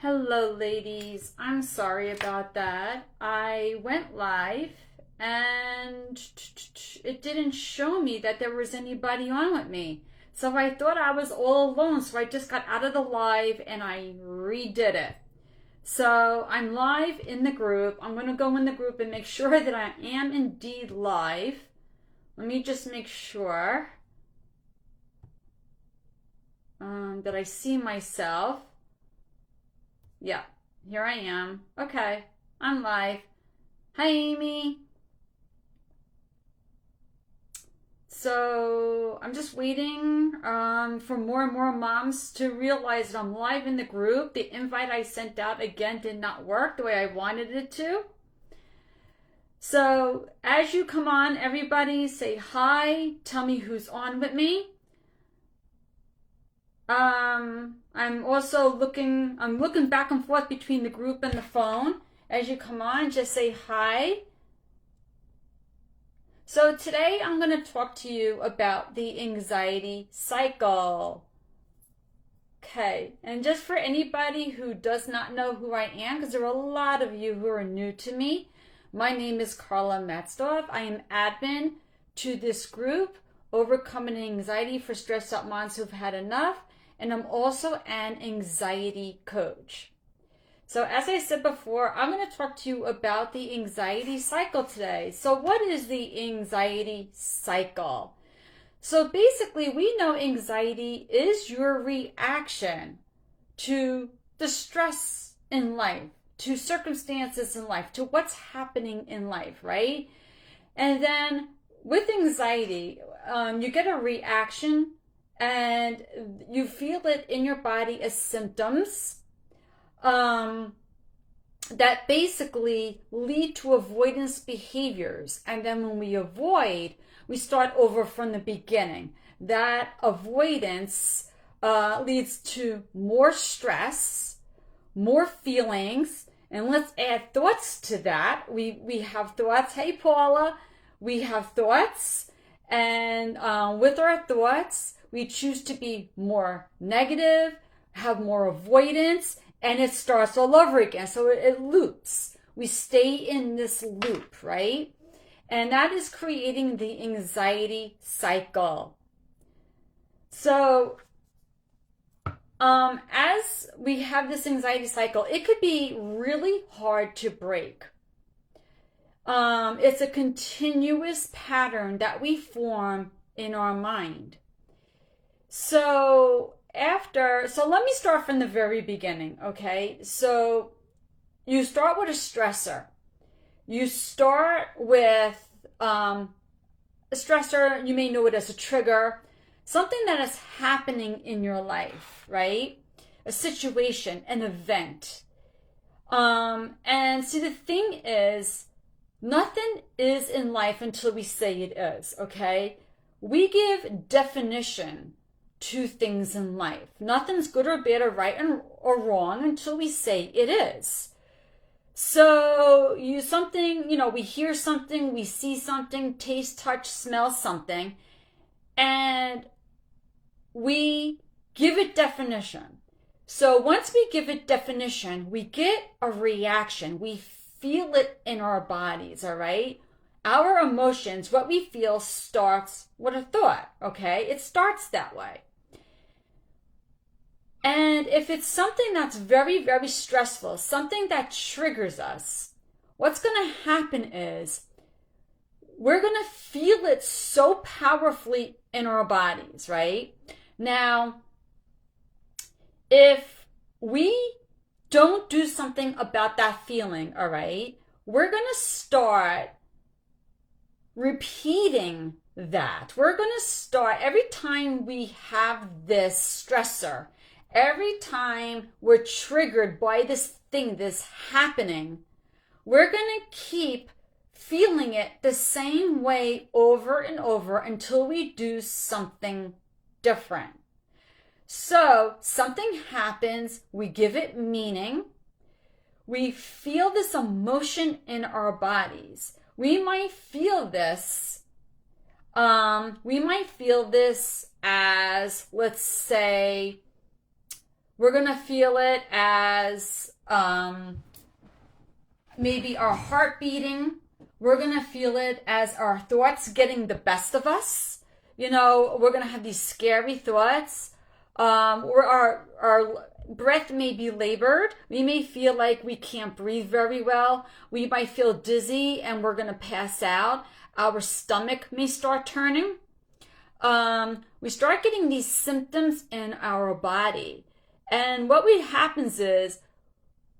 Hello, ladies. I'm sorry about that. I went live and it didn't show me that there was anybody on with me. So I thought I was all alone. So I just got out of the live and I redid it. So I'm live in the group. I'm going to go in the group and make sure that I am indeed live. Let me just make sure that I see myself. Yeah, here I am. Okay, I'm live. Hi, Amy. So I'm just waiting for more and more moms to realize that I'm live in the group. The invite I sent out again did not work the way I wanted it to. So as you come on, everybody say hi. Tell me who's on with me. I'm also looking back and forth between the group and the phone. As you come on, just say hi. So today I'm going to talk to you about the anxiety cycle. Okay, and just for anybody who does not know who I am, because there are a lot of you who are new to me, my name is Carla Matzdorf. I am admin to this group, Overcoming Anxiety for Stressed Out Moms Who've Had Enough, and I'm also an anxiety coach. So as I said before, I'm going to talk to you about the anxiety cycle today. So what is the anxiety cycle? So basically, we know anxiety is your reaction to the stress in life, to circumstances in life, to what's happening in life, right? And then with anxiety, you get a reaction and you feel it in your body as symptoms that basically lead to avoidance behaviors. And then when we avoid, we start over from the beginning. That avoidance leads to more stress, more feelings, and let's add thoughts to that. We have thoughts. Hey, Paula, we have thoughts, and with our thoughts, we choose to be more negative, have more avoidance, and it starts all over again. So it loops. We stay in this loop, right? And that is creating the anxiety cycle. So as we have this anxiety cycle, it could be really hard to break. It's a continuous pattern that we form in our mind. So let me start from the very beginning, okay? So you start with a stressor. You start with a stressor, you may know it as a trigger, something that is happening in your life, right? A situation, an event. And see, the thing is, nothing is in life until we say it is, okay? We give definition to things in life. Nothing's good or bad or right or wrong until we say it is. So we hear something, we see something, taste, touch, smell something, and we give it definition. So once we give it definition, we get a reaction. We feel it in our bodies, all right? Our emotions, what we feel starts with a thought, okay? It starts that way. And if it's something that's very, very stressful, something that triggers us, what's going to happen is we're going to feel it so powerfully in our bodies, right? Now, if we don't do something about that feeling, all right, we're going to start repeating that. We're going to start every time we have this stressor, every time we're triggered by this thing, this happening, we're going to keep feeling it the same way over and over until we do something different. So something happens, we give it meaning, we feel this emotion in our bodies. We might feel this as, let's say, We're going to feel it as maybe our heart beating. We're going to feel it as our thoughts getting the best of us. You know, we're going to have these scary thoughts. Or our breath may be labored. We may feel like we can't breathe very well. We might feel dizzy and we're going to pass out. Our stomach may start turning. We start getting these symptoms in our body. And what happens is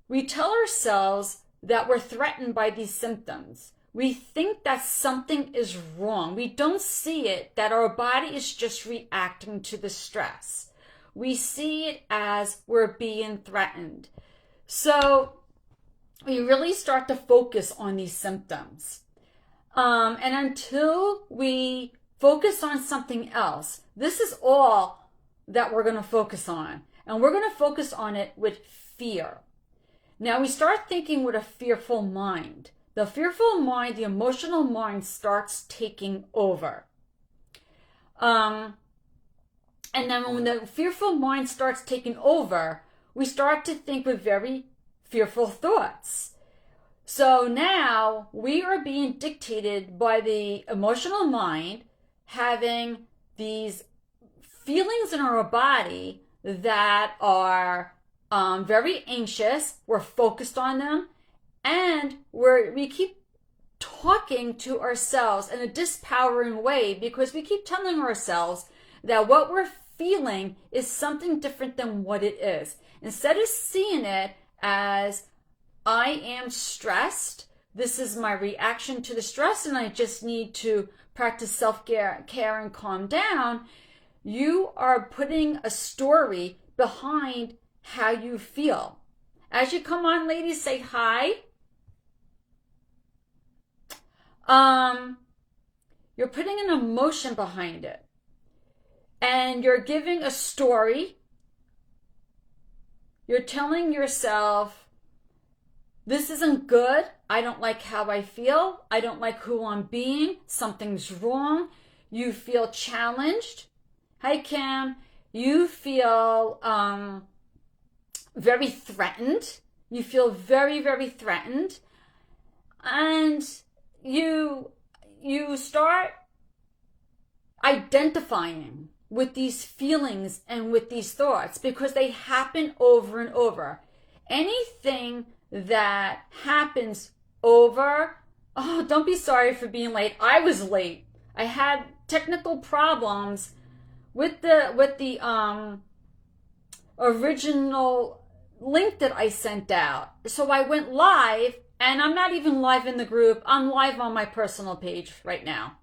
we tell ourselves that we're threatened by these symptoms. We think that something is wrong. We don't see it, that our body is just reacting to the stress. We see it as we're being threatened. So we really start to focus on these symptoms. And until we focus on something else, this is all that we're going to focus on. And we're going to focus on it with fear. Now we start thinking with a fearful mind. The fearful mind, the emotional mind starts taking over. And then when the fearful mind starts taking over, we start to think with very fearful thoughts. So now we are being dictated by the emotional mind, having these feelings in our body that are very anxious. We're focused on them, and we keep talking to ourselves in a disempowering way because we keep telling ourselves that what we're feeling is something different than what it is. Instead of seeing it as, I am stressed, this is my reaction to the stress, and I just need to practice self-care and calm down, you are putting a story behind how you feel. As you come on, ladies, say hi. You're putting an emotion behind it. And you're giving a story. You're telling yourself, this isn't good. I don't like how I feel. I don't like who I'm being. Something's wrong. You feel challenged. Hi, Kim. You feel very threatened. You feel very, very threatened. And you start identifying with these feelings and with these thoughts because they happen over and over. Anything that happens over, oh, don't be sorry for being late. I was late. I had technical problems with the original link that I sent out. So I went live, and I'm not even live in the group. I'm live on my personal page right now.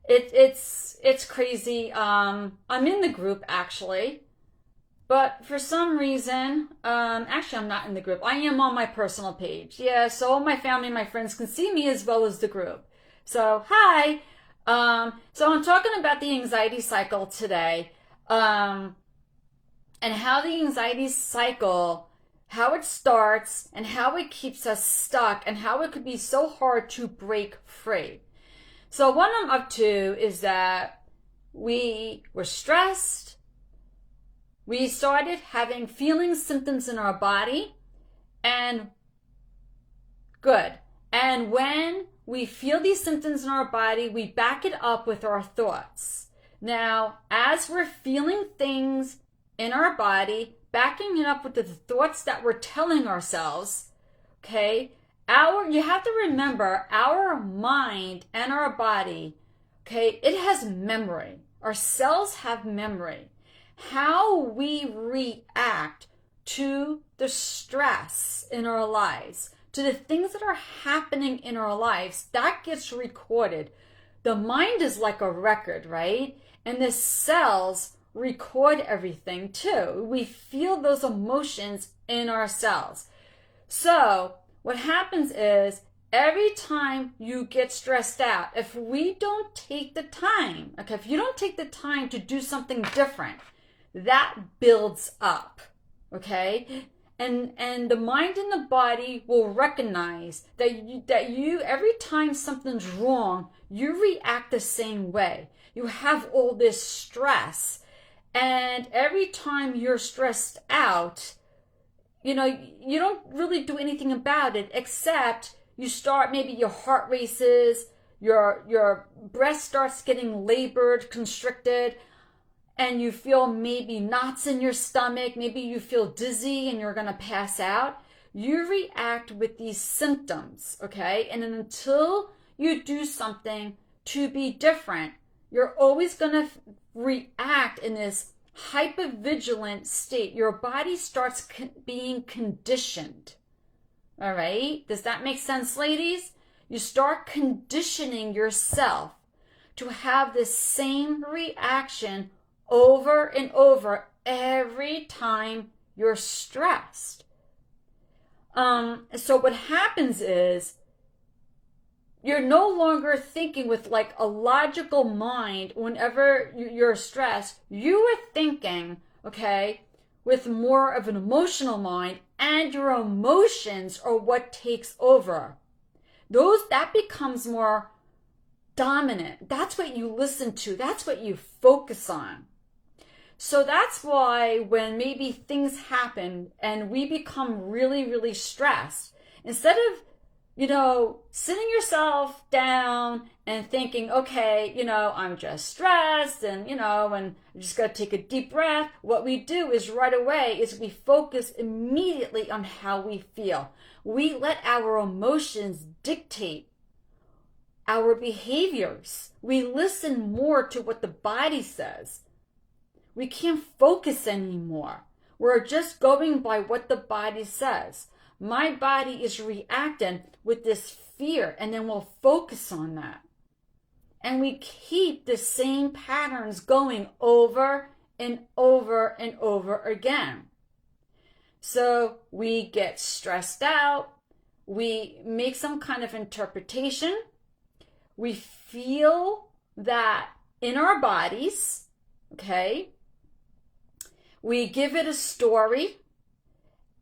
It's crazy. I'm in the group actually, but for some reason, actually I'm not in the group. I am on my personal page. Yeah, so all my family and my friends can see me as well as the group. So hi. So I'm talking about the anxiety cycle today, and how the anxiety cycle, how it starts and how it keeps us stuck and how it could be so hard to break free. So what I'm up to is that we were stressed. We started having feelings, symptoms in our body, and good. And when we feel these symptoms in our body, we back it up with our thoughts. Now, as we're feeling things in our body, backing it up with the thoughts that we're telling ourselves, okay, you have to remember, our mind and our body, okay, it has memory. Our cells have memory. How we react to the stress in our lives, to the things that are happening in our lives, that gets recorded. The mind is like a record, right? And the cells record everything too. We feel those emotions in our cells. So what happens is, every time you get stressed out, if we don't take the time, okay, if you don't take the time to do something different, that builds up, okay? And the mind and the body will recognize that you every time something's wrong, you react the same way. You have all this stress, And every time you're stressed out, you don't really do anything about it except you start, maybe your heart races, your breast starts getting labored, constricted, and you feel maybe knots in your stomach, maybe you feel dizzy and you're going to pass out. You react with these symptoms, okay? And then until you do something to be different, you're always going to react in this hypervigilant state. Your body starts being conditioned. All right? Does that make sense, ladies? You start conditioning yourself to have this same reaction over and over every time you're stressed. So what happens is you're no longer thinking with like a logical mind whenever you're stressed. You are thinking, okay, with more of an emotional mind, and your emotions are what takes over. That becomes more dominant. That's what you listen to. That's what you focus on. So that's why when maybe things happen and we become really, really stressed, instead of, sitting yourself down and thinking, okay, I'm just stressed and, and I'm just going to take a deep breath. What we do is right away is we focus immediately on how we feel. We let our emotions dictate our behaviors. We listen more to what the body says. We can't focus anymore. We're just going by what the body says. My body is reacting with this fear, and then we'll focus on that. And we keep the same patterns going over and over and over again. So we get stressed out. We make some kind of interpretation. We feel that in our bodies, okay? We give it a story.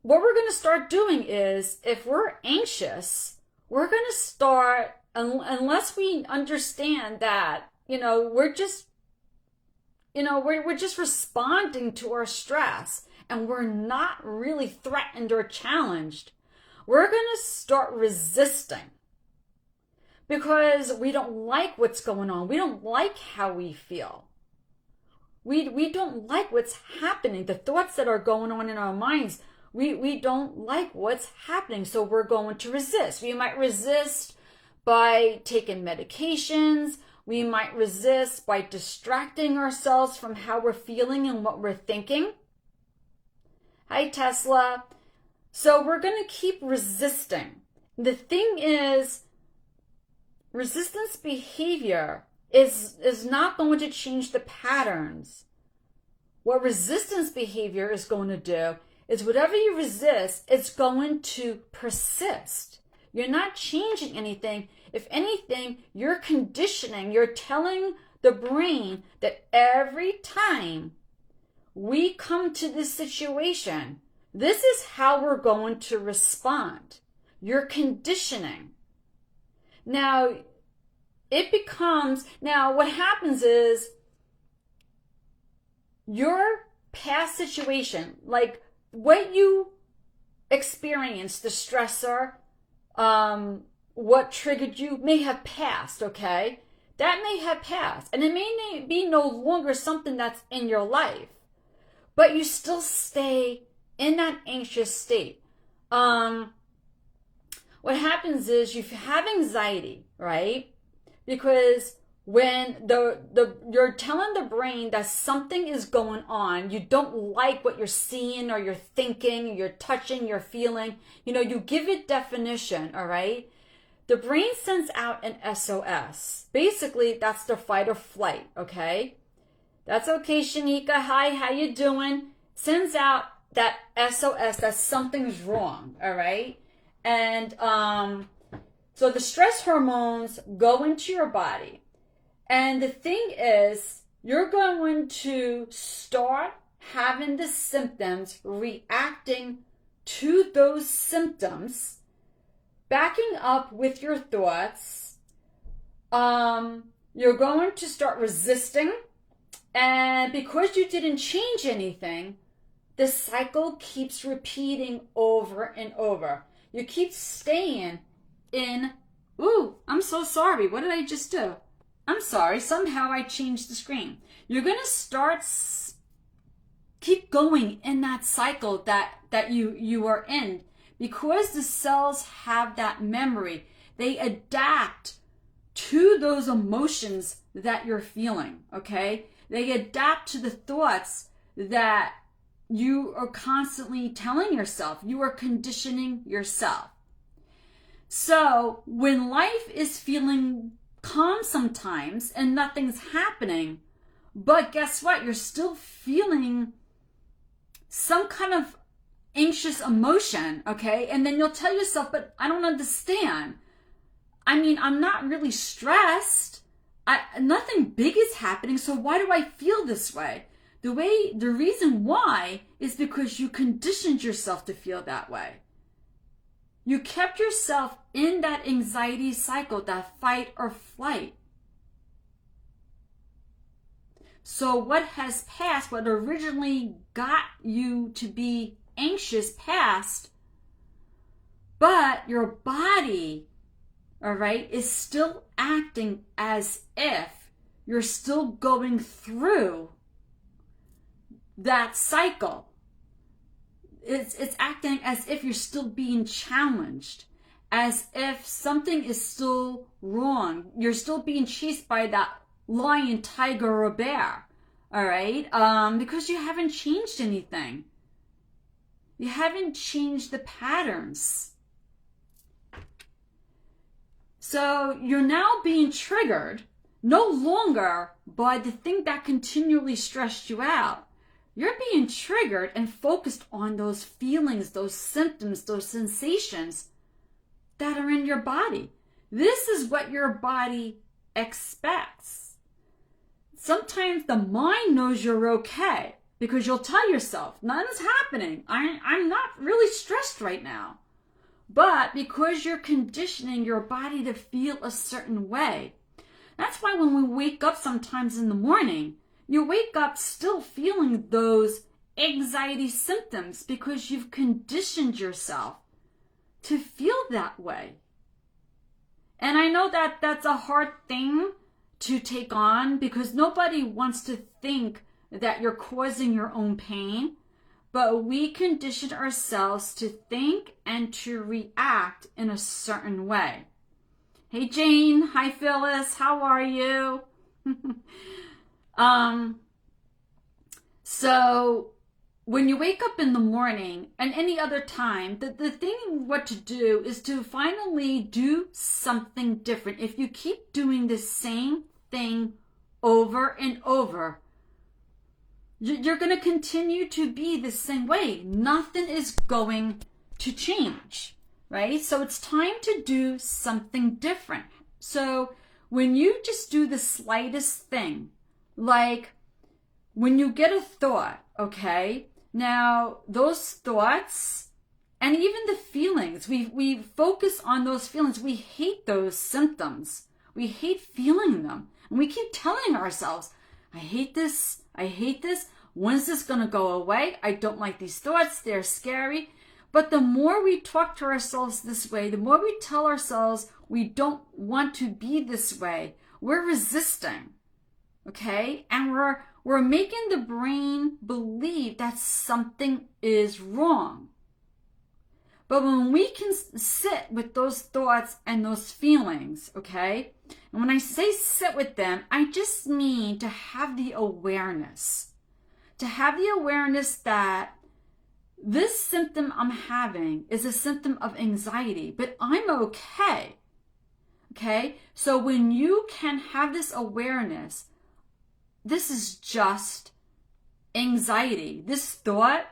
What we're going to start doing is, if we're anxious, we're going to start, unless we understand that, we're just responding to our stress and we're not really threatened or challenged, we're going to start resisting because we don't like what's going on. We don't like how we feel. We don't like what's happening, the thoughts that are going on in our minds. We don't like what's happening, so we're going to resist. We might resist by taking medications. We might resist by distracting ourselves from how we're feeling and what we're thinking. Hi, Tesla. So we're going to keep resisting. The thing is, resistance behavior is not going to change the patterns. What resistance behavior is going to do is whatever you resist, it's going to persist. You're not changing anything. If anything, you're conditioning. You're telling the brain that every time we come to this situation, this is how we're going to respond. You're conditioning. Now, what happens is your past situation, like what you experienced, the stressor, what triggered you may have passed, okay? That may have passed. And it may be no longer something that's in your life, but you still stay in that anxious state. What happens is you have anxiety, right? Because when you're telling the brain that something is going on, you don't like what you're seeing or you're thinking, you're touching, you're feeling, you give it definition, all right? The brain sends out an SOS. Basically, that's the fight or flight, okay? That's okay, Shanika. Hi, how you doing? Sends out that SOS that something's wrong, all right? And so the stress hormones go into your body. And the thing is, you're going to start having the symptoms, reacting to those symptoms, backing up with your thoughts. You're going to start resisting. And because you didn't change anything, the cycle keeps repeating over and over. You keep staying in, ooh, I'm so sorry. What did I just do? I'm sorry. Somehow I changed the screen. You're going to start, keep going in that cycle that you are in. Because the cells have that memory, they adapt to those emotions that you're feeling, okay? They adapt to the thoughts that you are constantly telling yourself. You are conditioning yourself. So when life is feeling calm sometimes and nothing's happening, but guess what? You're still feeling some kind of anxious emotion, okay? And then you'll tell yourself, but I don't understand. I mean, I'm not really stressed. Nothing big is happening, so why do I feel this way? The reason why is because you conditioned yourself to feel that way. You kept yourself in that anxiety cycle, that fight or flight. So what has passed, what originally got you to be anxious passed, but your body, all right, is still acting as if you're still going through that cycle. It's acting as if you're still being challenged, as if something is still wrong. You're still being chased by that lion, tiger, or bear, all right? Because you haven't changed anything. You haven't changed the patterns. So you're now being triggered no longer by the thing that continually stressed you out. You're being triggered and focused on those feelings, those symptoms, those sensations that are in your body. This is what your body expects. Sometimes the mind knows you're okay because you'll tell yourself, nothing's happening. I'm not really stressed right now. But because you're conditioning your body to feel a certain way, that's why when we wake up sometimes in the morning, you wake up still feeling those anxiety symptoms because you've conditioned yourself to feel that way. And I know that that's a hard thing to take on because nobody wants to think that you're causing your own pain, but we condition ourselves to think and to react in a certain way. Hey Jane, hi Phyllis, how are you? So when you wake up in the morning and any other time, the thing what to do is to finally do something different. If you keep doing the same thing over and over, you're going to continue to be the same way. Nothing is going to change, right? So it's time to do something different. So when you just do the slightest thing, like when you get a thought, okay, now those thoughts and even the feelings, we focus on those feelings. We hate those symptoms. We hate feeling them. And we keep telling ourselves, I hate this. I hate this. When's this going to go away? I don't like these thoughts. They're scary. But the more we talk to ourselves this way, the more we tell ourselves we don't want to be this way, we're resisting, okay? And we're making the brain believe that something is wrong. But when we can sit with those thoughts and those feelings, okay? And when I say sit with them, I just mean to have the awareness. To have the awareness that this symptom I'm having is a symptom of anxiety, but I'm okay. Okay? So when you can have this awareness, this is just anxiety. This thought,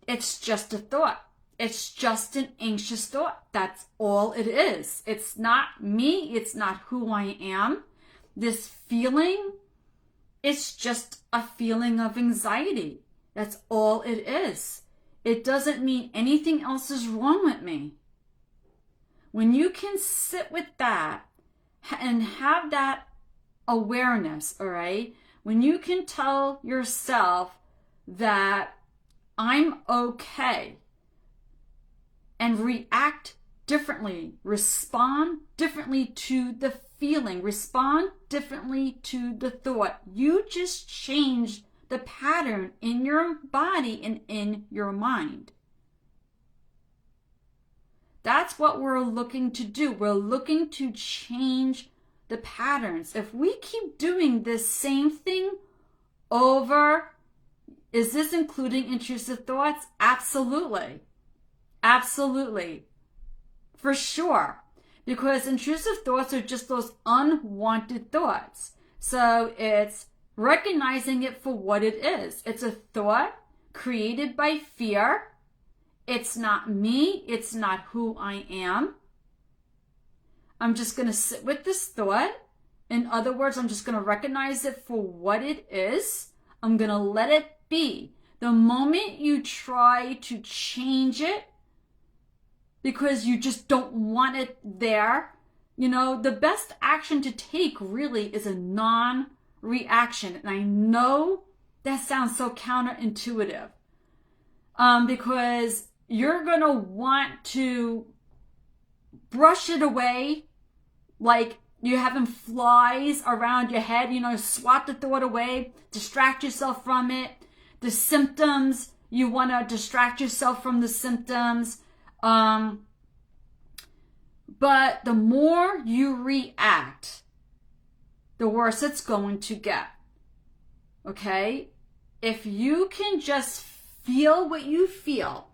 it's just a thought. It's just an anxious thought. That's all it is. It's not me. It's not who I am. This feeling, it's just a feeling of anxiety. That's all it is. It doesn't mean anything else is wrong with me. When you can sit with that and have that awareness, all right? when you can tell yourself that I'm okay and react differently, respond differently to the feeling, respond differently to the thought, you just changed the pattern in your body and in your mind. That's what we're looking to do. We're looking to change the patterns. If we keep doing this same thing over, is this including intrusive thoughts? Absolutely. Absolutely. For sure. Because intrusive thoughts are just those unwanted thoughts. So it's recognizing it for what it is. It's a thought created by fear. It's not me. It's not who I am. I'm just going to sit with this thought. In other words, I'm just going to recognize it for what it is. I'm going to let it be. The moment you try to change it because you just don't want it there, the best action to take really is a non-reaction. And I know that sounds so counterintuitive because you're going to want to brush it away like you're having flies around your head, swat the thought away, distract yourself from it. The symptoms, you want to distract yourself from the symptoms. But the more you react, the worse it's going to get. Okay? If you can just feel what you feel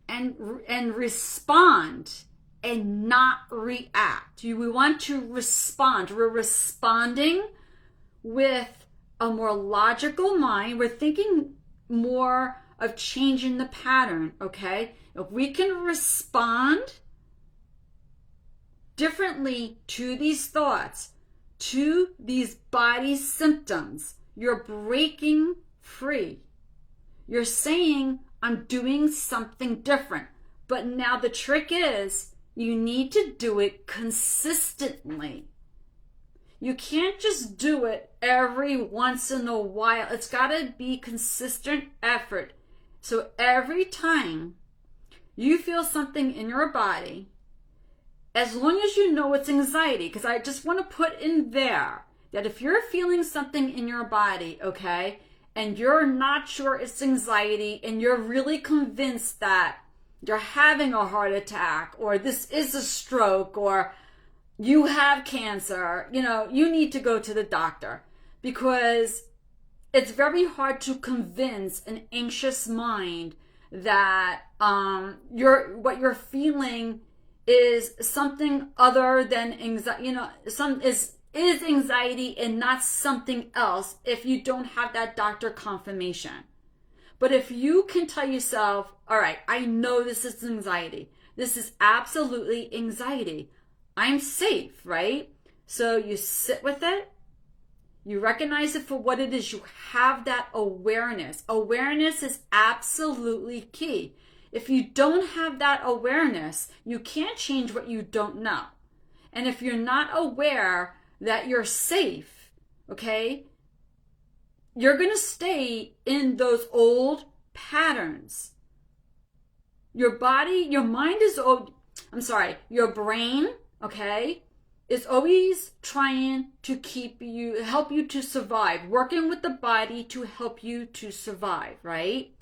and respond and not react. We want to respond. We're responding with a more logical mind. We're thinking more of changing the pattern, okay? If we can respond differently to these thoughts, to these body symptoms, you're breaking free. You're saying, I'm doing something different. But now the trick is, you need to do it consistently. You can't just do it every once in a while. It's got to be consistent effort. So every time you feel something in your body, as long as you know it's anxiety, because I just want to put in there that if you're feeling something in your body, okay, and you're not sure it's anxiety and you're really convinced that you're having a heart attack or this is a stroke or you have cancer, you need to go to the doctor, because it's very hard to convince an anxious mind that what you're feeling is something other than anxiety, is anxiety and not something else if you don't have that doctor confirmation. But if you can tell yourself, all right, I know this is anxiety. This is absolutely anxiety. I'm safe, right? So you sit with it. You recognize it for what it is. You have that awareness. Awareness is absolutely key. If you don't have that awareness, you can't change what you don't know. And if you're not aware that you're safe, okay, you're going to stay in those old patterns. Your body, your mind is, your brain, okay, is always trying to help you to survive, working with the body to help you to survive, right?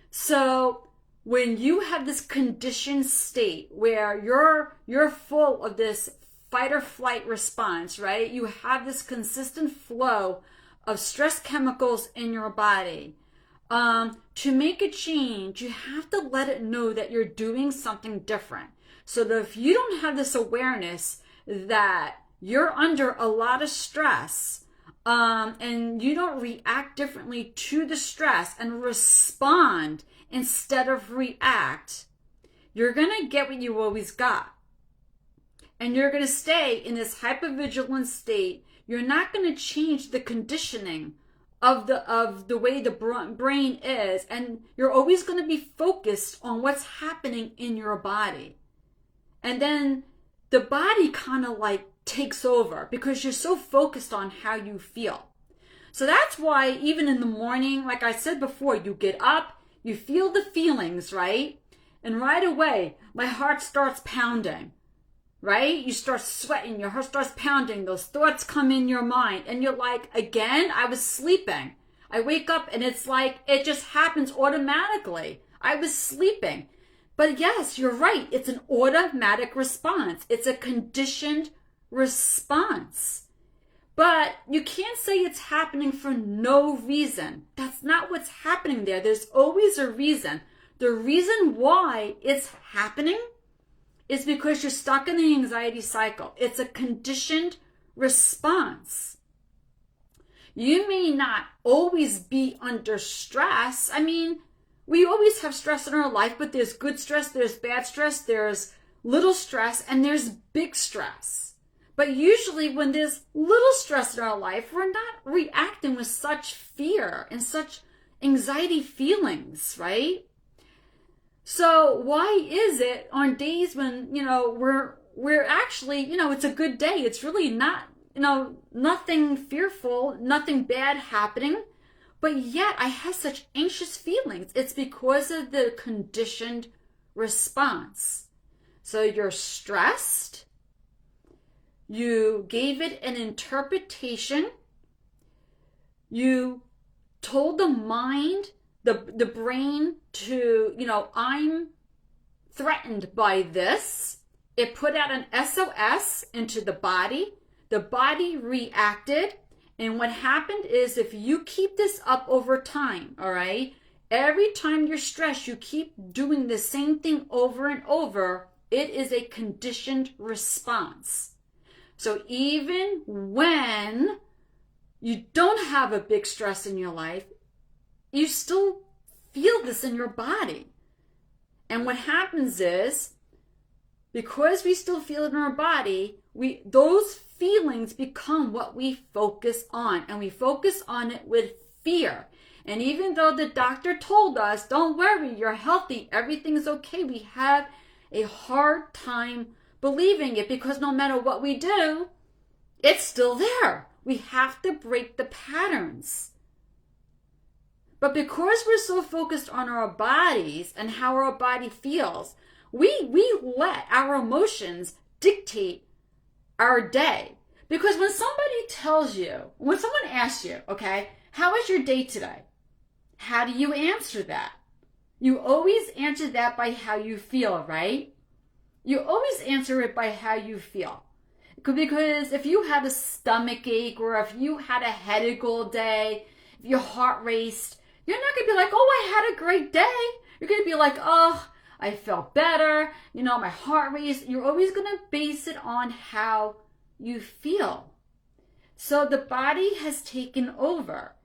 So when you have this conditioned state where you're full of this fight or flight response, right? You have this consistent flow of stress chemicals in your body. To make a change, you have to let it know that you're doing something different. So that if you don't have this awareness that you're under a lot of stress, and you don't react differently to the stress and respond instead of react, you're going to get what you always got. And you're going to stay in this hypervigilant state. You're not going to change the conditioning of the way the brain is, and you're always going to be focused on what's happening in your body. And then the body kind of like takes over because you're so focused on how you feel. So that's why even in the morning, like I said before, you get up, you feel the feelings, right? And right away, my heart starts pounding, right? You start sweating, your heart starts pounding, those thoughts come in your mind, and you're like, again, I was sleeping. I wake up and it's like, it just happens automatically. I was sleeping. But yes, you're right. It's an automatic response. It's a conditioned response. But you can't say it's happening for no reason. That's not what's happening there. There's always a reason. The reason why it's happening is because you're stuck in the anxiety cycle. It's a conditioned response. You may not always be under stress. I mean, we always have stress in our life, but there's good stress, there's bad stress, there's little stress, and there's big stress. But usually when there's little stress in our life, we're not reacting with such fear and such anxiety feelings, right? So why is it on days when, we're actually, it's a good day. It's really not, nothing fearful, nothing bad happening. But yet I have such anxious feelings. It's because of the conditioned response. So you're stressed. You gave it an interpretation. You told the mind, the brain to, I'm threatened by this. It put out an SOS into the body. The body reacted. And what happened is if you keep this up over time, all right, every time you're stressed, you keep doing the same thing over and over, it is a conditioned response. So even when you don't have a big stress in your life, you still feel this in your body. And what happens is, because we still feel it in our body, those feelings become what we focus on, and we focus on it with fear. And even though the doctor told us, don't worry, you're healthy, everything's okay, we have a hard time believing it because no matter what we do, it's still there. We have to break the patterns. But because we're so focused on our bodies and how our body feels, we let our emotions dictate our day. Because when someone asks you, okay, how was your day today? How do you answer that? You always answer that by how you feel, right? You always answer it by how you feel. Because if you had a stomach ache or if you had a headache all day, if your heart raced, you're not going to be like, oh, I had a great day. You're going to be like, oh, I felt better. My heart raced. You're always going to base it on how you feel. So the body has taken over.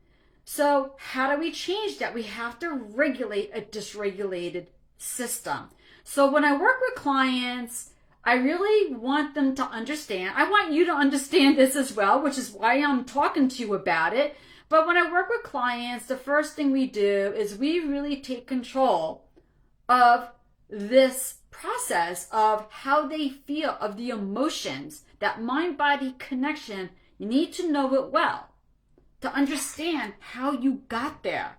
So how do we change that? We have to regulate a dysregulated system. So when I work with clients, I really want them to understand. I want you to understand this as well, which is why I'm talking to you about it. But when I work with clients, the first thing we do is we really take control of this process of how they feel, of the emotions, that mind-body connection. You need to know it well to understand how you got there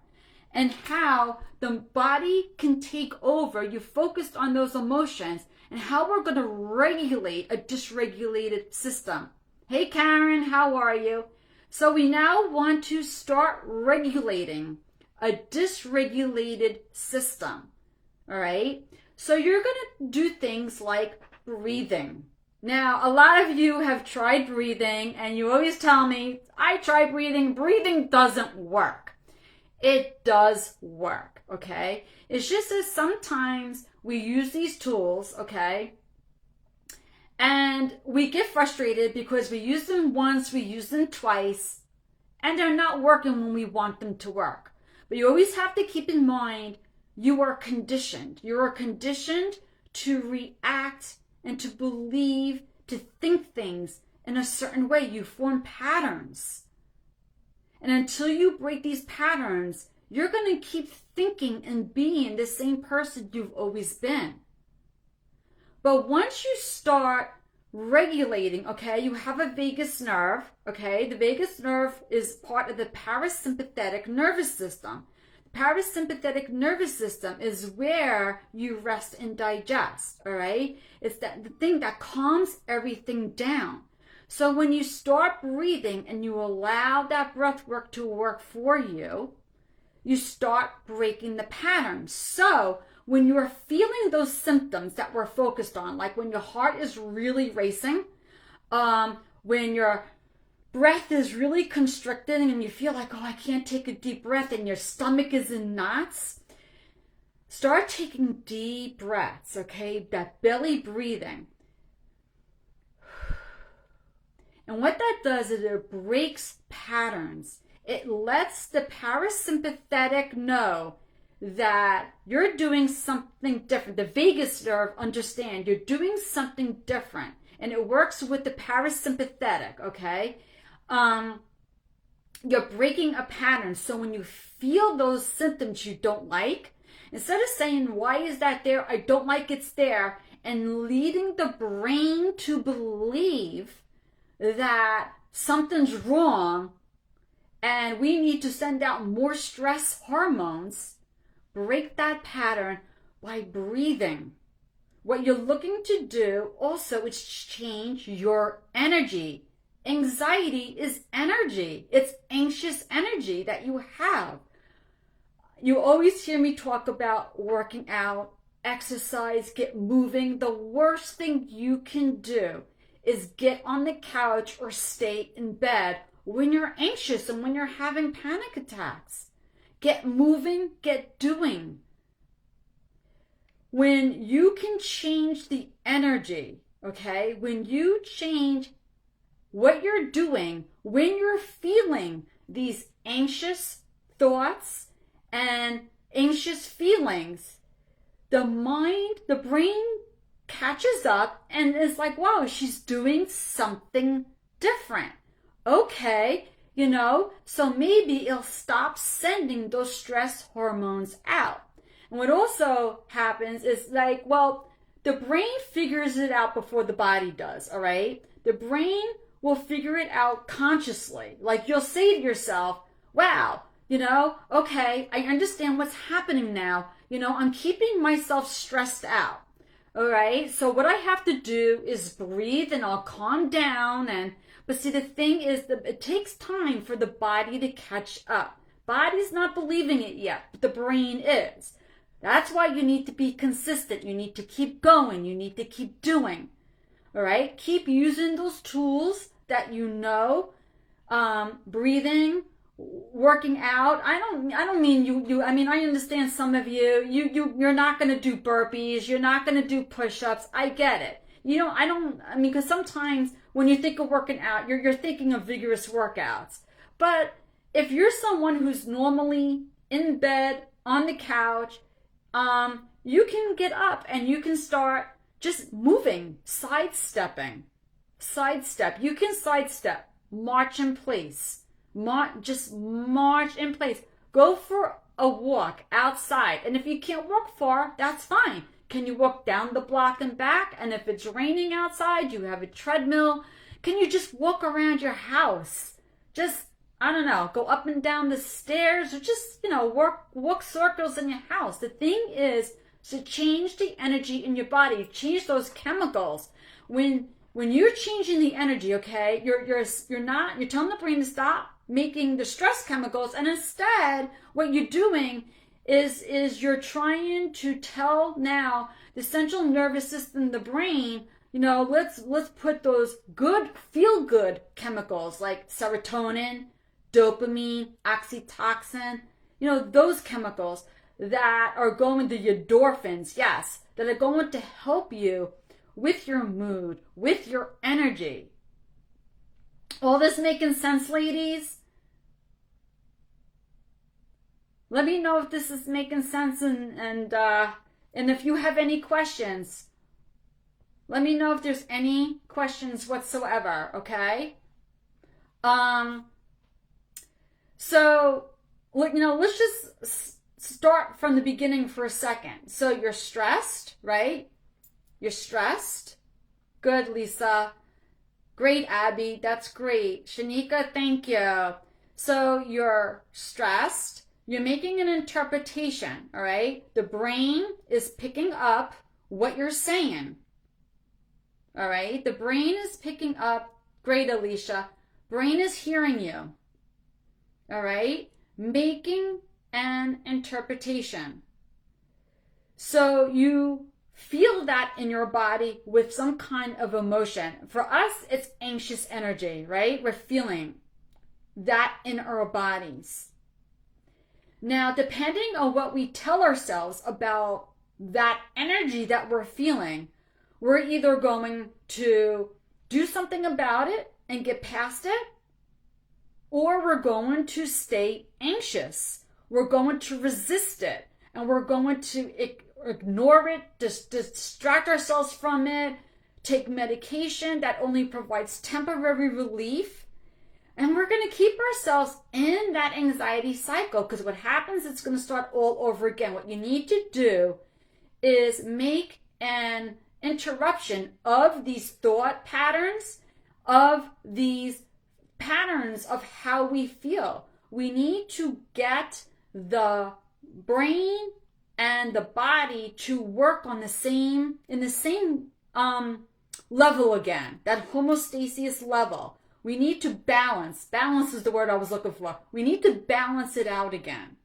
and how the body can take over. You focused on those emotions and how we're going to regulate a dysregulated system. Hey, Karen, how are you? So we now want to start regulating a dysregulated system. All right? So you're going to do things like breathing. Now, a lot of you have tried breathing and you always tell me, I tried breathing. Breathing doesn't work. It does work, okay? It's just that sometimes we use these tools, okay? And we get frustrated because we use them once, we use them twice, and they're not working when we want them to work. But you always have to keep in mind, you are conditioned. You are conditioned to react and to believe, to think things in a certain way. You form patterns. And until you break these patterns, you're going to keep thinking and being the same person you've always been. But once you start regulating, okay? You have a vagus nerve, okay? The vagus nerve is part of the parasympathetic nervous system. The parasympathetic nervous system is where you rest and digest, all right? It's that the thing that calms everything down. So when you start breathing and you allow that breath work to work for you, you start breaking the pattern. So when you're feeling those symptoms that we're focused on, like when your heart is really racing, when your breath is really constricted and you feel like, oh, I can't take a deep breath, and your stomach is in knots, start taking deep breaths, okay? That belly breathing. And what that does is it breaks patterns. It lets the parasympathetic know that you're doing something different. The vagus nerve understand you're doing something different, and it works with the parasympathetic, okay? You're breaking a pattern. So when you feel those symptoms you don't like, instead of saying, why is that there? I don't like it's there, and leading the brain to believe that something's wrong and we need to send out more stress hormones, break that pattern by breathing. What you're looking to do also is change your energy. Anxiety is energy. It's anxious energy that you have. You always hear me talk about working out, exercise, get moving. The worst thing you can do is get on the couch or stay in bed when you're anxious and when you're having panic attacks. Get moving, get doing. When you can change the energy, okay, when you change what you're doing, when you're feeling these anxious thoughts and anxious feelings, the mind, the brain catches up and is like, wow, she's doing something different. Okay, so maybe it'll stop sending those stress hormones out. And what also happens is like, well, the brain figures it out before the body does, all right? The brain will figure it out consciously. Like you'll say to yourself, wow, okay, I understand what's happening now. I'm keeping myself stressed out. All right. So what I have to do is breathe and I'll calm down. But see, the thing is that it takes time for the body to catch up. Body's not believing it yet, but the brain is. That's why you need to be consistent. You need to keep going. You need to keep doing. All right. Keep using those tools that breathing, working out. I don't mean you. I mean, I understand some of you're not going to do burpees. You're not going to do push-ups. I get it. Because sometimes when you think of working out, you're thinking of vigorous workouts. But if you're someone who's normally in bed, on the couch, you can get up and you can start just moving, sidestepping. Sidestep. You can sidestep. March in place. Just march in place. Go for a walk outside. And if you can't walk far, that's fine. Can you walk down the block and back? And if it's raining outside, you have a treadmill. Can you just walk around your house? Just, I don't know, go up and down the stairs or just, walk circles in your house. The thing is to change the energy in your body, change those chemicals. When you're changing the energy, okay, you're telling the brain to stop making the stress chemicals, and instead what you're doing is you're trying to tell now the central nervous system, the brain, let's put those good, feel good chemicals like serotonin, dopamine, oxytocin, those chemicals that are going, the endorphins, yes, that are going to help you with your mood, with your energy. All this making sense, ladies? Let me know if this is making sense, and if you have any questions, let me know if there's any questions whatsoever, okay? So, let's just start from the beginning for a second. So you're stressed, right? You're stressed. Good, Lisa. Great, Abby. That's great. Shanika, thank you. So you're stressed. You're making an interpretation, all right? The brain is picking up what you're saying, all right? The brain is picking up. Great, Alicia. Brain is hearing you, all right? Making an interpretation. So you feel that in your body with some kind of emotion. For us, it's anxious energy, right? We're feeling that in our bodies. Now, depending on what we tell ourselves about that energy that we're feeling, we're either going to do something about it and get past it, or we're going to stay anxious. We're going to resist it, and we're going to ignore it, distract ourselves from it, take medication that only provides temporary relief. And we're going to keep ourselves in that anxiety cycle, because what happens, it's going to start all over again. What you need to do is make an interruption of these thought patterns, of these patterns of how we feel. We need to get the brain and the body to work on the same level again, that homeostasis level. We need to balance. Balance is the word I was looking for. We need to balance it out again.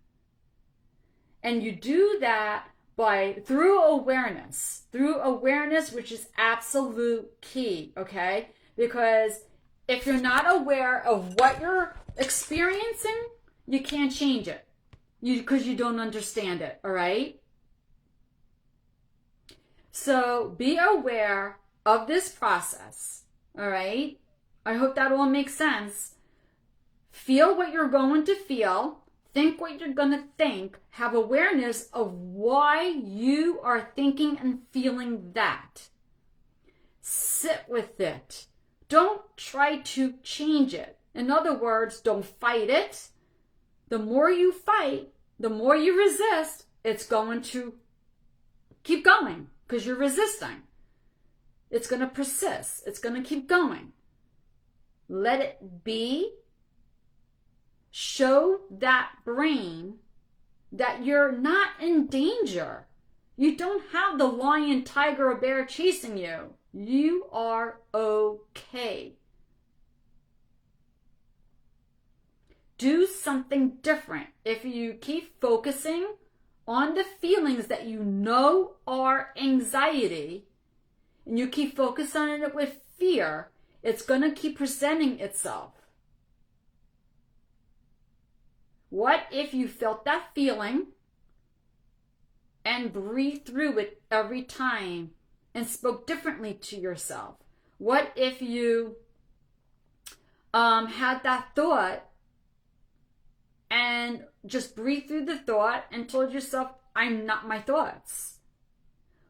And you do that through awareness, which is absolute key, okay? Because if you're not aware of what you're experiencing, you can't change it because you don't understand it, all right? So be aware of this process, all right? I hope that all makes sense. Feel what you're going to feel. Think what you're going to think. Have awareness of why you are thinking and feeling that. Sit with it. Don't try to change it. In other words, don't fight it. The more you fight, the more you resist, it's going to keep going because you're resisting. It's going to persist. It's going to keep going. Let it be. Show that brain that you're not in danger. You don't have the lion, tiger, or bear chasing you. You are okay. Do something different. If you keep focusing on the feelings that you know are anxiety, and you keep focusing on it with fear, it's going to keep presenting itself. What if you felt that feeling and breathed through it every time and spoke differently to yourself? What if you had that thought and just breathed through the thought and told yourself, I'm not my thoughts?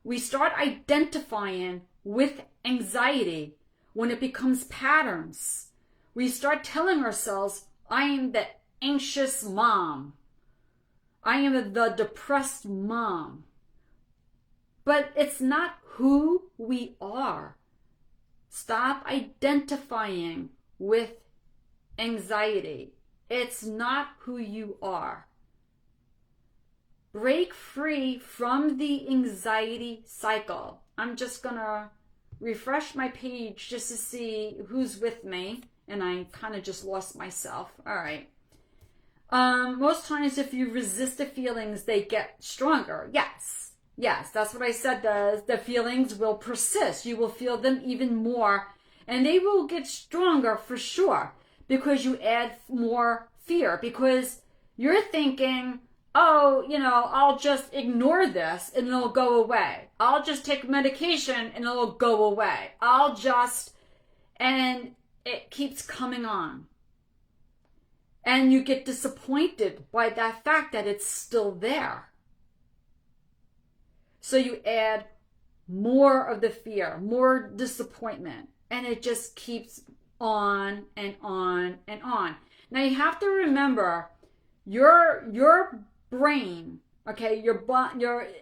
We start identifying with anxiety when it becomes patterns. We start telling ourselves, I am the anxious mom. I am the depressed mom. But it's not who we are. Stop identifying with anxiety. It's not who you are. Break free from the anxiety cycle. I'm just going to refresh my page just to see who's with me. And I kind of just lost myself. All right. Most times if you resist the feelings, they get stronger. Yes, that's what I said. The feelings will persist. You will feel them even more, and they will get stronger for sure because you add more fear, because you're thinking, oh, I'll just ignore this and it'll go away. I'll just take medication and it'll go away. And it keeps coming on. And you get disappointed by that fact that it's still there. So you add more of the fear, more disappointment, and it just keeps on and on and on. Now you have to remember, your brain Okay, your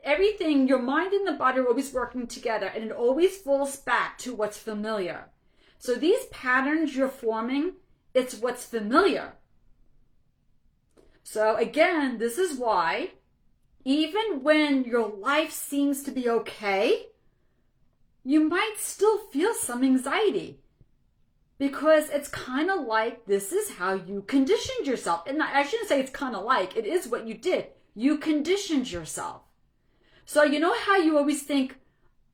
everything, your mind and the body are always working together, and it always falls back to what's familiar. So these patterns you're forming, it's what's familiar. So again, this is why even when your life seems to be okay, you might still feel some anxiety, because it's kind of like this is how you conditioned yourself. And I shouldn't say it's kind of like, it is what you did. You conditioned yourself. So you know how you always think,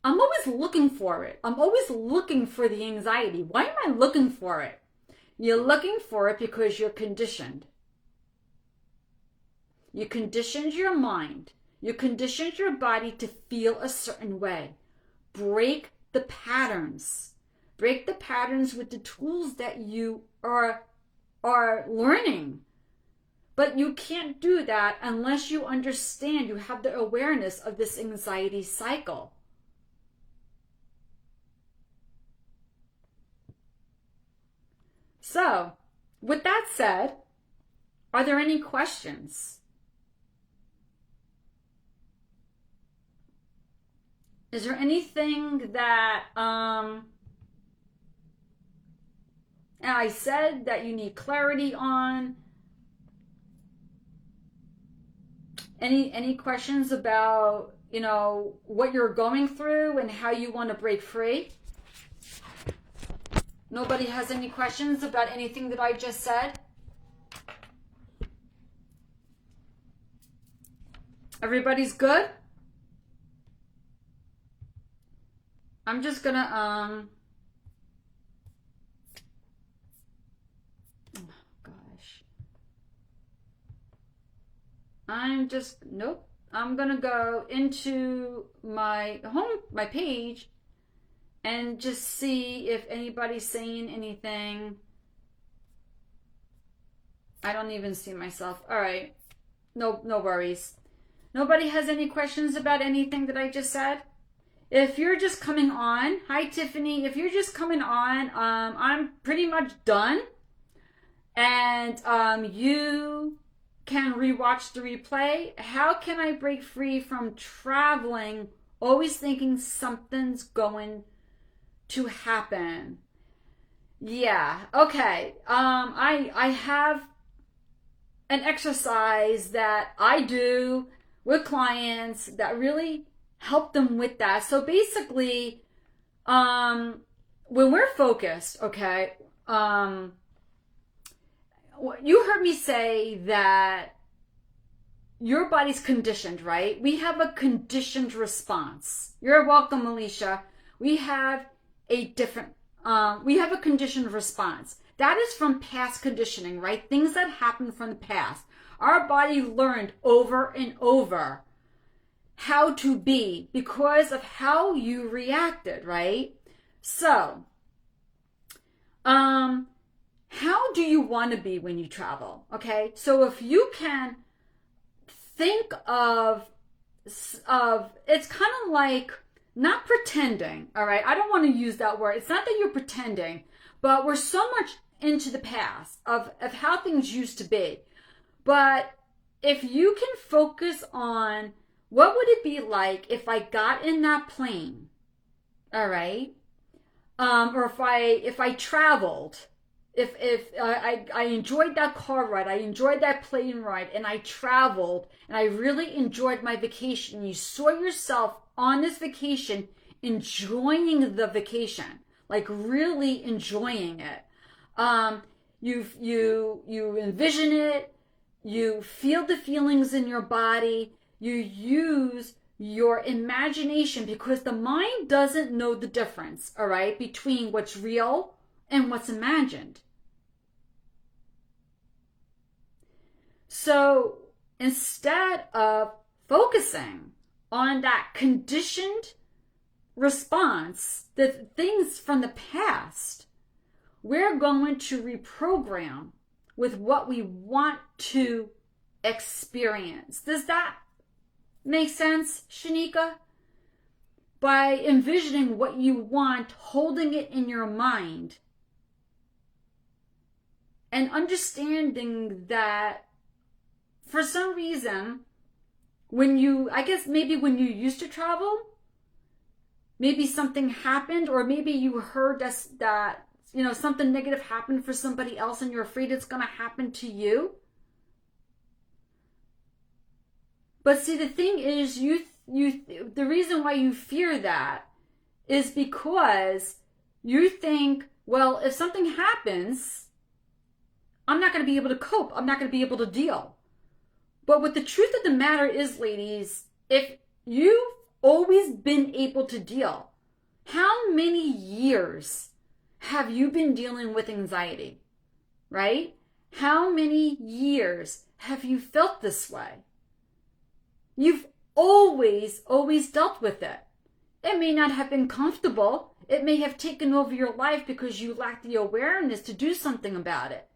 I'm always looking for it. I'm always looking for the anxiety. Why am I looking for it? You're looking for it because you're conditioned. You conditioned your mind. You conditioned your body to feel a certain way. Break the patterns. Break the patterns with the tools that you are learning. But you can't do that unless you understand, you have the awareness of this anxiety cycle. So, with that said, are there any questions? Is there anything that I said that you need clarity on? Any questions about, what you're going through and how you want to break free? Nobody has any questions about anything that I just said? Everybody's good? I'm just gonna, nope. I'm gonna go into my page and just see if anybody's saying anything. I don't even see myself. All right. No worries. Nobody has any questions about anything that I just said? If you're just coming on, hi Tiffany. If you're just coming on, I'm pretty much done. And you can rewatch the replay. How can I break free from traveling, always thinking something's going to happen? Yeah, okay. I have an exercise that I do with clients that really help them with that. So basically, when we're focused, okay, you heard me say that your body's conditioned, right? We have a conditioned response. You're welcome, Alicia. We have a conditioned response. That is from past conditioning, right? Things that happened from the past. Our body learned over and over how to be because of how you reacted, right? So, how do you want to be when you travel? Okay, so if you can think of it's kind of like not pretending. All right, I don't want to use that word. It's not that you're pretending, but we're so much into the past of how things used to be. But if you can focus on what would it be like if I got in that plane, all right, or if I traveled. If I enjoyed that car ride, I enjoyed that plane ride, and I traveled, and I really enjoyed my vacation. You saw yourself on this vacation, enjoying the vacation, like really enjoying it. You envision it, you feel the feelings in your body, you use your imagination because the mind doesn't know the difference, all right, between what's real and what's imagined. So instead of focusing on that conditioned response, the things from the past, we're going to reprogram with what we want to experience. Does that make sense, Shanika? By envisioning what you want, holding it in your mind, and understanding that for some reason, when you, I guess maybe when you used to travel, maybe something happened, or maybe you heard that something negative happened for somebody else and you're afraid it's going to happen to you. But see, the thing is, the reason why you fear that is because you think, well, if something happens, I'm not going to be able to cope. I'm not going to be able to deal. But what the truth of the matter is, ladies, if you've always been able to deal, how many years have you been dealing with anxiety, right? How many years have you felt this way? You've always dealt with it. It may not have been comfortable. It may have taken over your life because you lacked the awareness to do something about it.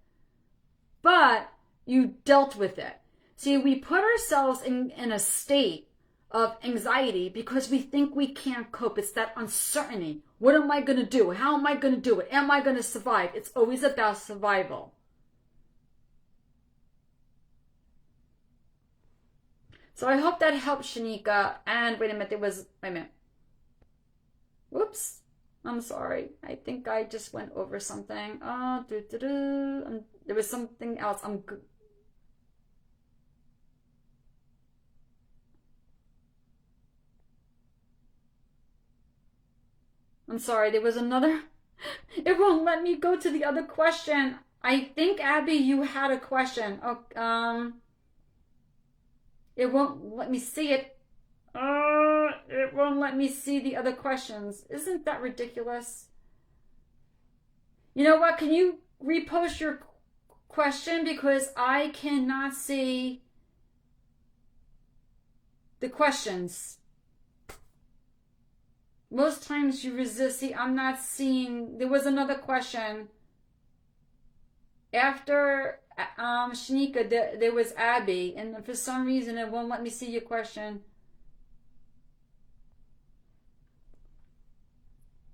But you dealt with it. See, we put ourselves in a state of anxiety because we think we can't cope. It's that uncertainty. What am I going to do? How am I going to do it? Am I going to survive? It's always about survival. So I hope that helps, Shanika. And wait a minute. Whoops. I'm sorry. I think I just went over something. There was something else. I'm sorry. There was another. It won't let me go to the other question. I think, Abby, you had a question. It won't let me see it. It won't let me see the other questions. Isn't that ridiculous? You know what? Can you repost your question? Because I cannot see the questions. Most times you resist. See, I'm not seeing. There was another question. After Shanika, there was Abby. And for some reason, it won't let me see your question.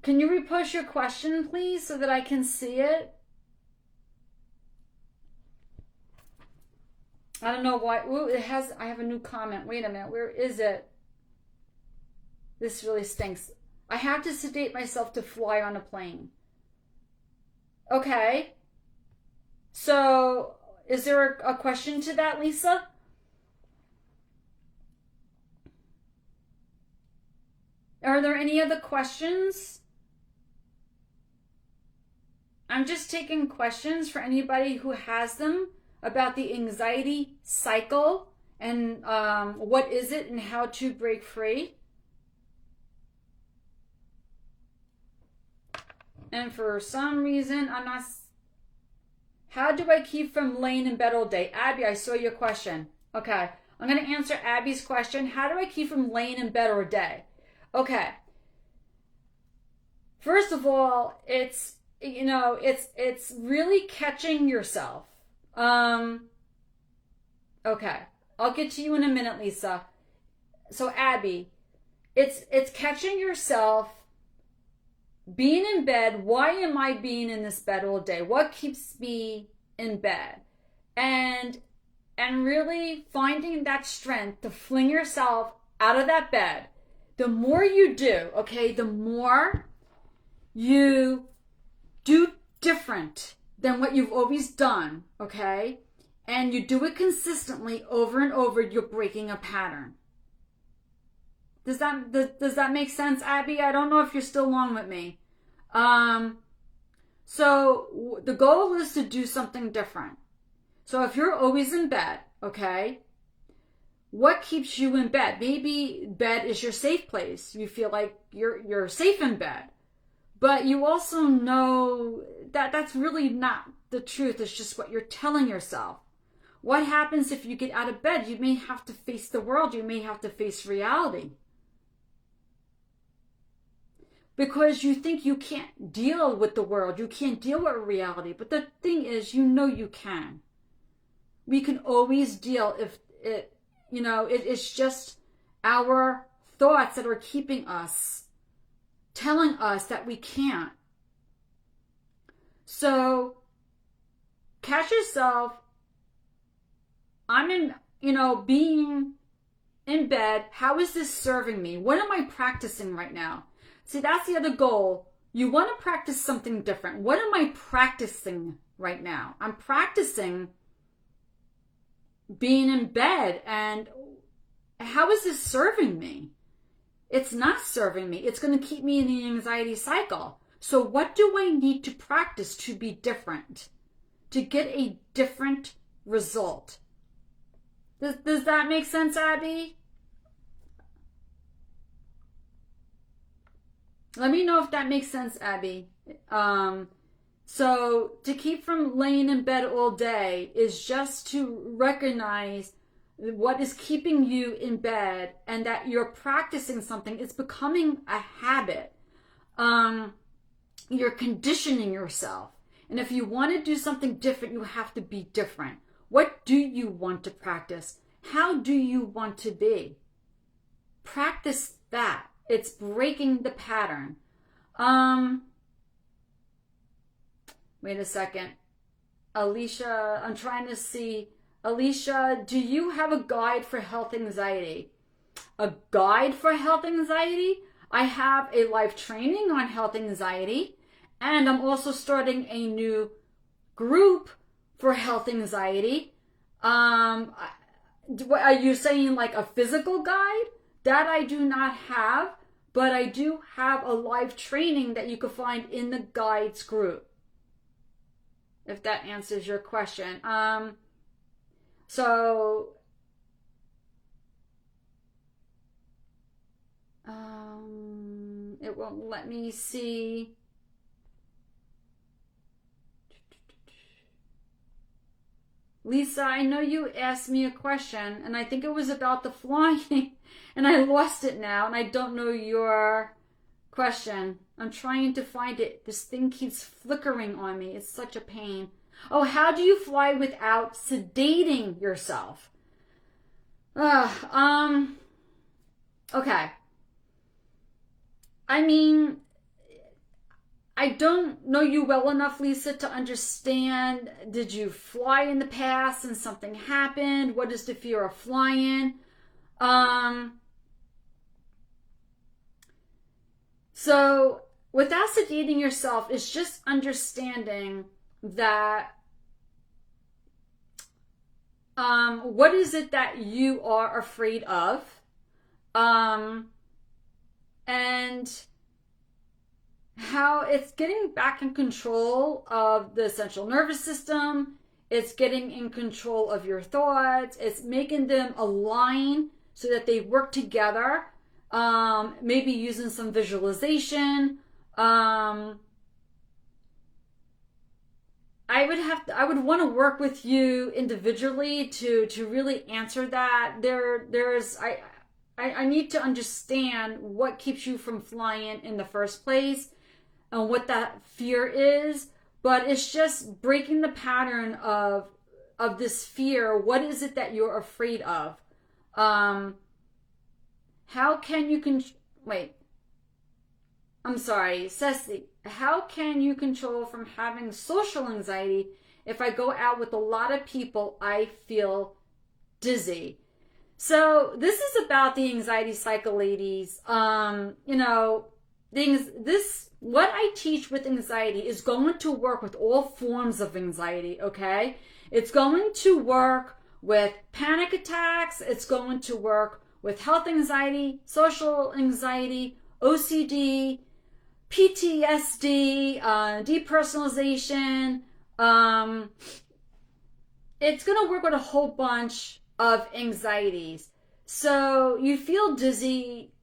Can you repost your question, please, so that I can see it? I don't know why. Ooh, I have a new comment. Wait a minute. Where is it? This really stinks. I have to sedate myself to fly on a plane. Okay. So, is there a question to that, Lisa? Are there any other questions? I'm just taking questions for anybody who has them about the anxiety cycle and what is it and how to break free. And for some reason, I'm not. How do I keep from laying in bed all day? Abby, I saw your question. Okay, I'm going to answer Abby's question. How do I keep from laying in bed all day? Okay. First of all, it's really catching yourself. Okay. I'll get to you in a minute, Lisa. So Abby, it's catching yourself being in bed. Why am I being in this bed all day? What keeps me in bed? And really finding that strength to fling yourself out of that bed. The more you do, okay, the more you do different than what you've always done, okay? And you do it consistently over and over, you're breaking a pattern. Does that make sense, Abby? I don't know if you're still along with me. So the goal is to do something different. So if you're always in bed, okay, what keeps you in bed? Maybe bed is your safe place. You feel like you're safe in bed. But you also know that that's really not the truth. It's just what you're telling yourself. What happens if you get out of bed? You may have to face the world. You may have to face reality. Because you think you can't deal with the world. You can't deal with reality. But the thing is, you know you can. We can always deal if it's just our thoughts that are keeping us, telling us that we can't. So catch yourself. Being in bed, how is this serving me? What am I practicing right now? See, that's the other goal. You want to practice something different. What am I practicing right now? I'm practicing being in bed, and how is this serving me? It's not serving me. It's going to keep me in the anxiety cycle. So what do I need to practice to be different, to get a different result? Does that make sense, Abby? Let me know if that makes sense, Abby. So to keep from laying in bed all day is just to recognize what is keeping you in bed and that you're practicing something. It's becoming a habit. You're conditioning yourself. And if you want to do something different, you have to be different. What do you want to practice? How do you want to be? Practice that. It's breaking the pattern. Wait a second. Alicia, I'm trying to see. Alicia, do you have a guide for health anxiety? A guide for health anxiety? I have a live training on health anxiety, and I'm also starting a new group for health anxiety. Are you saying like a physical guide? That I do not have, but I do have a live training that you can find in the guides group, if that answers your question. It won't let me see. Lisa, I know you asked me a question, and I think it was about the flying, and I lost it now, and I don't know your question. I'm trying to find it. This thing keeps flickering on me. It's such a pain. Oh, how do you fly without sedating yourself? Okay. I mean, I don't know you well enough, Lisa, to understand. Did you fly in the past and something happened? What is the fear of flying? So without sedating yourself, it's just understanding that what is it that you are afraid of? And how it's getting back in control of the central nervous system. It's getting in control of your thoughts. It's making them align so that they work together. Maybe using some visualization. I would want to work with you individually to really answer that. I need to understand what keeps you from flying in the first place and what that fear is. But it's just breaking the pattern of this fear. What is it that you're afraid of? How can you wait? I'm sorry, Ceci. How can you control from having social anxiety? If I go out with a lot of people, I feel dizzy. So this is about the anxiety cycle, ladies. What I teach with anxiety is going to work with all forms of anxiety, okay? It's going to work with panic attacks. It's going to work with health anxiety, social anxiety, OCD, PTSD, depersonalization. It's going to work with a whole bunch of anxieties. So you feel dizzy.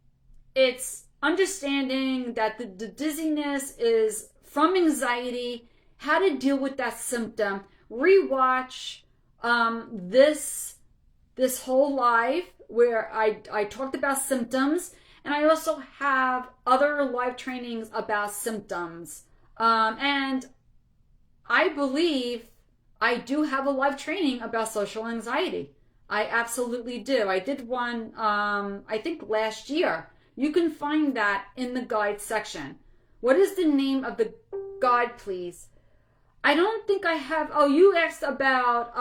It's understanding that the dizziness is from anxiety, how to deal with that symptom. Rewatch this whole live where I talked about symptoms, and I also have other live trainings about symptoms. And I believe I do have a live training about social anxiety. I absolutely do. I did one, I think last year. You can find that in the guide section. What is the name of the guide, please? I don't think I have. Oh, you asked about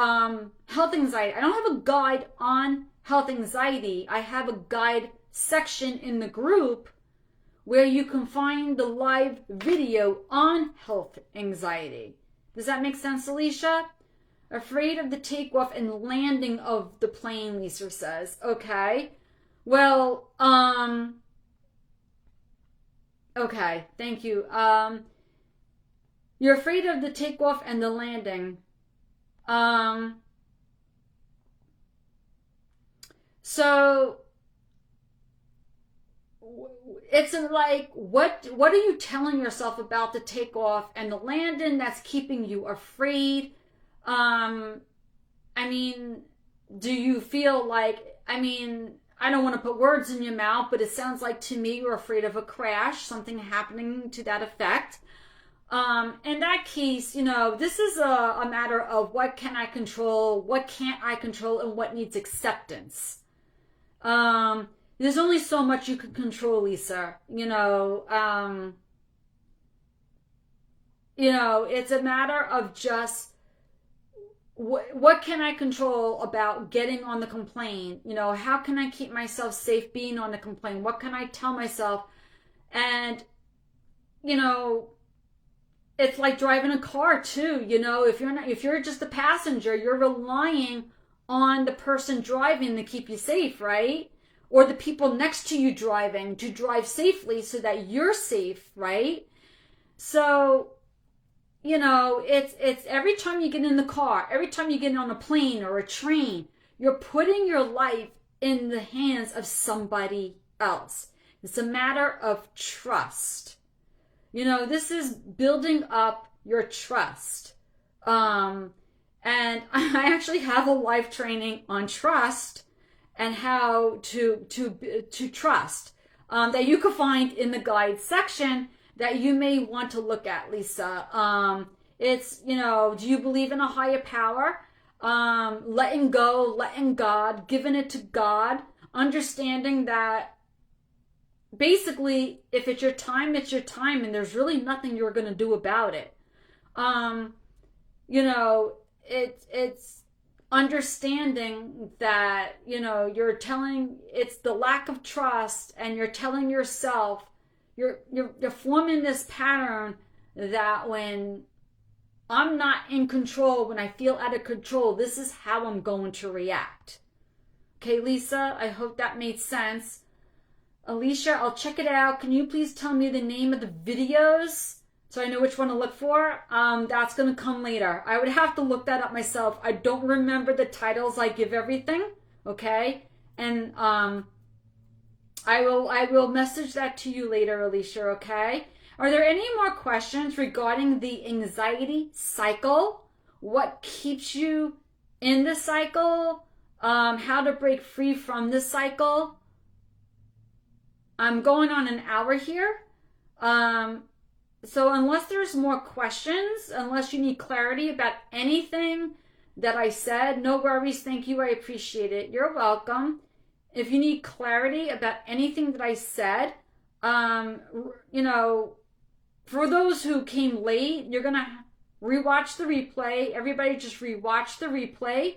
health anxiety. I don't have a guide on health anxiety, I have a guide section in the group where you can find the live video on health anxiety. Does that make sense, Alicia? Afraid of the takeoff and landing of the plane, Lisa says. Okay. Well, okay, thank you. You're afraid of the takeoff and the landing. So it's like, what are you telling yourself about the takeoff and the landing that's keeping you afraid? I mean, do you feel like, I mean, I don't want to put words in your mouth, but it sounds like to me you're afraid of a crash, something happening to that effect. In that case, you know, this is a matter of what can I control, what can't I control, and what needs acceptance. There's only so much you can control, Lisa. You know, it's a matter of just what can I control about getting on the complaint? You know, how can I keep myself safe being on the complaint? What can I tell myself? And, you know, it's like driving a car too. You know, if you're just a passenger, you're relying on the person driving to keep you safe, right? Or the people next to you driving to drive safely so that you're safe, right? So, you know, it's every time you get in the car, every time you get on a plane or a train, you're putting your life in the hands of somebody else. It's a matter of trust. You know, this is building up your trust. And I actually have a live training on trust and how to trust that you can find in the guide section that you may want to look at, Lisa. It's, you know, do you believe in a higher power? Letting go, letting God, giving it to God, understanding that basically if it's your time, and there's really nothing you're going to do about it. You know, it's understanding that, you know, it's the lack of trust, and you're telling yourself, you're forming this pattern that when I'm not in control, when I feel out of control, this is how I'm going to react. Okay, Lisa, I hope that made sense. Alicia, I'll check it out. Can you please tell me the name of the videos so I know which one to look for? That's going to come later. I would have to look that up myself. I don't remember the titles. I give everything, okay? And I will message that to you later, Alicia, okay? Are there any more questions regarding the anxiety cycle? What keeps you in the cycle? How to break free from the cycle? I'm going on an hour here. So unless there's more questions, unless you need clarity about anything that I said, no worries. Thank you. I appreciate it. You're welcome. If you need clarity about anything that I said, you know, for those who came late, you're going to rewatch the replay. Everybody just rewatch the replay.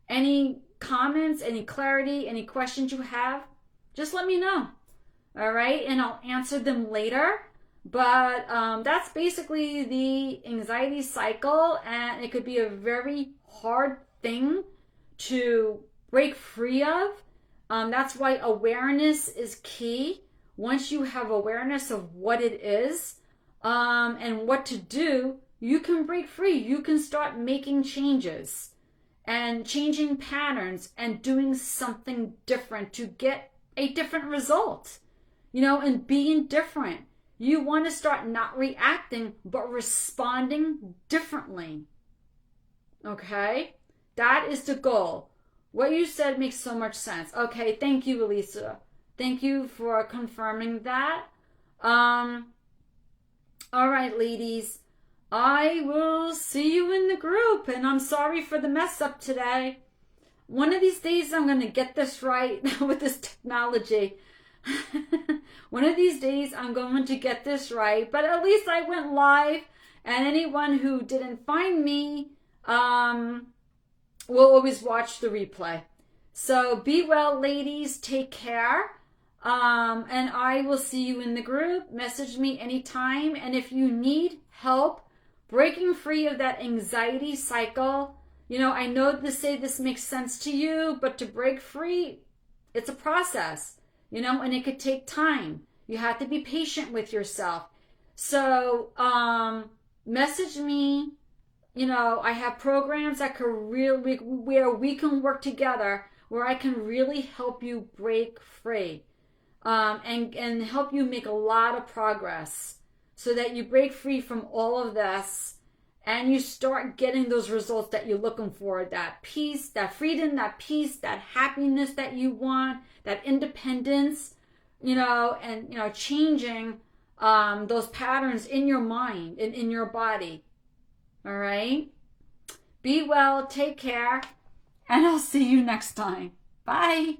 Any comments, any clarity, any questions you have, just let me know. All right. And I'll answer them later. But that's basically the anxiety cycle, and it could be a very hard thing to break free of. That's why awareness is key. Once you have awareness of what it is and what to do, you can break free. You can start making changes and changing patterns and doing something different to get a different result, you know, and being different. You want to start not reacting, but responding differently. Okay? That is the goal. What you said makes so much sense. Okay, thank you, Elisa. Thank you for confirming that. All right, ladies. I will see you in the group, and I'm sorry for the mess up today. One of these days I'm going to get this right with this technology. One of these days I'm going to get this right, but at least I went live, and anyone who didn't find me will always watch the replay. So be well, ladies. Take care. And I will see you in the group. Message me anytime. And if you need help breaking free of that anxiety cycle, I know this makes sense to you, but to break free, it's a process, and it could take time. You have to be patient with yourself. So, message me. I have programs that where we can work together, where I can really help you break free, and help you make a lot of progress so that you break free from all of this and you start getting those results that you're looking for, that peace, that freedom, that peace, that happiness that you want, that independence, and, changing those patterns in your mind and in your body. All right? Be well, take care, and I'll see you next time. Bye.